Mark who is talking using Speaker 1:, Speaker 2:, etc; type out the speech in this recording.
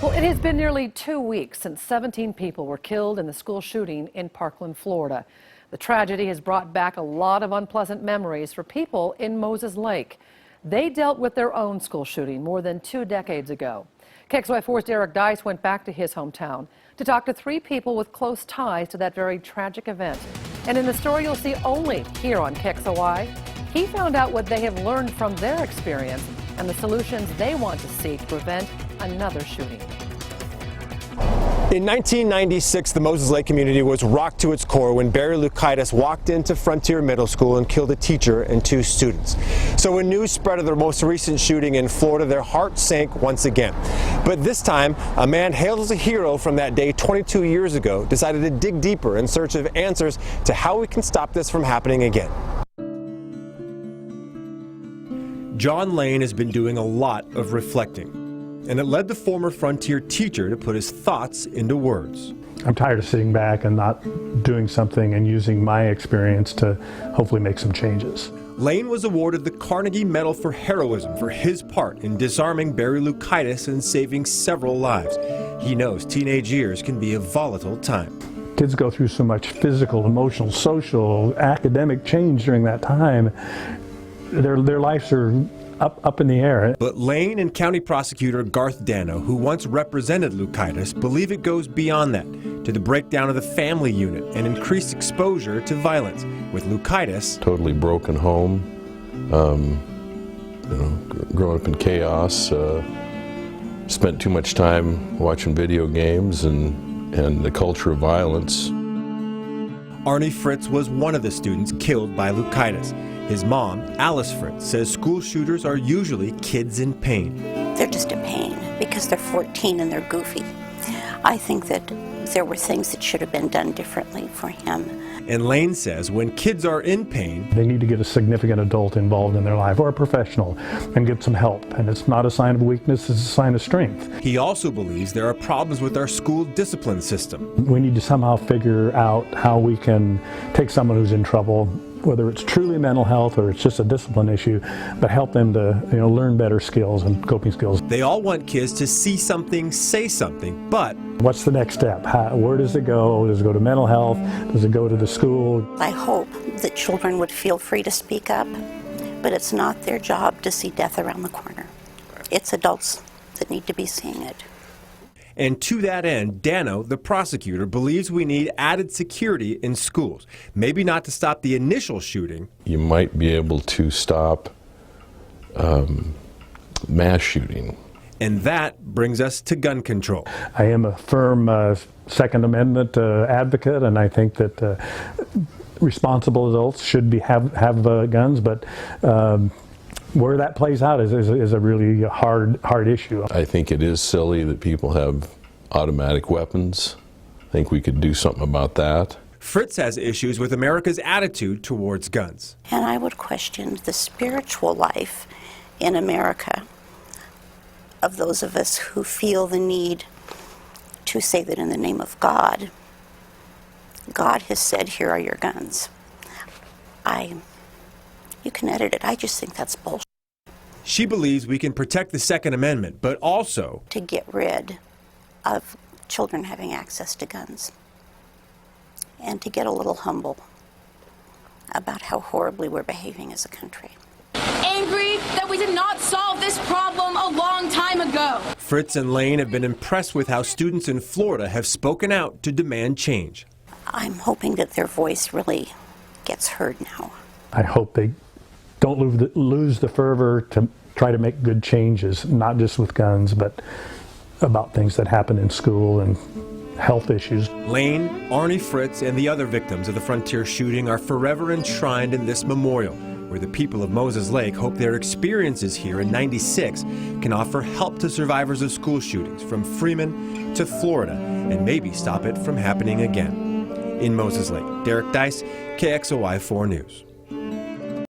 Speaker 1: Well, it has been nearly 2 weeks since 17 people were killed in the school shooting in Parkland, Florida. The tragedy has brought back a lot of unpleasant memories for people in Moses Lake. They dealt with their own school shooting more than 2 decades ago. KXLY4's Deis went back to his hometown to talk to 3 people with close ties to that very tragic event. And in the story you'll see only here on KXLY, he found out what they have learned from their experience and the solutions they want to see to prevent another shooting.
Speaker 2: In 1996, the Moses Lake community was rocked to its core when Barry Lukaitis walked into Frontier Middle School and killed a teacher and 2 students. So when news spread of the most recent shooting in Florida, their hearts sank once again. But this time, a man hailed as a hero from that day 22 years ago decided to dig deeper in search of answers to how we can stop this from happening again. John Lane has been doing a lot of reflecting, and it led the former Frontier teacher to put his thoughts into words.
Speaker 3: I'm tired of sitting back and not doing something and using my experience to hopefully make some changes.
Speaker 2: Lane was awarded the Carnegie Medal for Heroism for his part in disarming Barry Lukaitis and saving several lives. He knows teenage years can be a volatile time.
Speaker 3: Kids go through so much physical, emotional, social, academic change during that time. Their lives are up in the air.
Speaker 2: But Lane and County Prosecutor Garth Dano, who once represented Lukaitis, believe it goes beyond that, to the breakdown of the family unit and increased exposure to violence. With Lukaitis,
Speaker 4: totally broken home, growing up in chaos, spent too much time watching video games and the culture of violence.
Speaker 2: Arnie Fritz was one of the students killed by Lukaitis. His mom, Alice Fritz, says school shooters are usually kids in pain.
Speaker 5: They're just in pain because they're 14 and they're goofy. I think that there were things that should have been done differently for him.
Speaker 2: And Lane says when kids are in pain,
Speaker 3: they need to get a significant adult involved in their life or a professional and get some help. And it's not a sign of weakness, it's a sign of strength.
Speaker 2: He also believes there are problems with our school discipline system.
Speaker 3: We need to somehow figure out how we can take someone who's in trouble, whether it's truly mental health or it's just a discipline issue, but help them to learn better skills and coping skills.
Speaker 2: They all want kids to see something, say something, but
Speaker 3: what's the next step? Where does it go? Does it go to mental health? Does it go to the school?
Speaker 5: I hope that children would feel free to speak up, but it's not their job to see death around the corner. It's adults that need to be seeing it.
Speaker 2: And to that end, Dano, the prosecutor, believes we need added security in schools. Maybe not to stop the initial shooting.
Speaker 4: You might be able to stop mass shooting.
Speaker 2: And that brings us to gun control.
Speaker 3: I am a firm Second Amendment advocate, and I think that responsible adults should have guns, but where that plays out is a really hard issue.
Speaker 4: I think it is silly that people have automatic weapons. I think we could do something about that.
Speaker 2: Fritz has issues with America's attitude towards guns.
Speaker 5: And I would question the spiritual life in America of those of us who feel the need to say that in the name of God, God has said, here are your guns. You can edit it. I just think that's bullshit.
Speaker 2: She believes we can protect the Second Amendment, but also
Speaker 5: to get rid of children having access to guns and to get a little humble about how horribly we're behaving as a country.
Speaker 6: Angry that we did not solve this problem a long time ago.
Speaker 2: Fritz and Lane have been impressed with how students in Florida have spoken out to demand change.
Speaker 5: I'm hoping that their voice really gets heard now.
Speaker 3: I hope they don't lose the fervor to try to make good changes, not just with guns, but about things that happen in school and health issues.
Speaker 2: Lane, Arnie Fritz, and the other victims of the Frontier shooting are forever enshrined in this memorial, where the people of Moses Lake hope their experiences here in '96 can offer help to survivors of school shootings from Freeman to Florida and maybe stop it from happening again. In Moses Lake, Deis, KXLY4 News.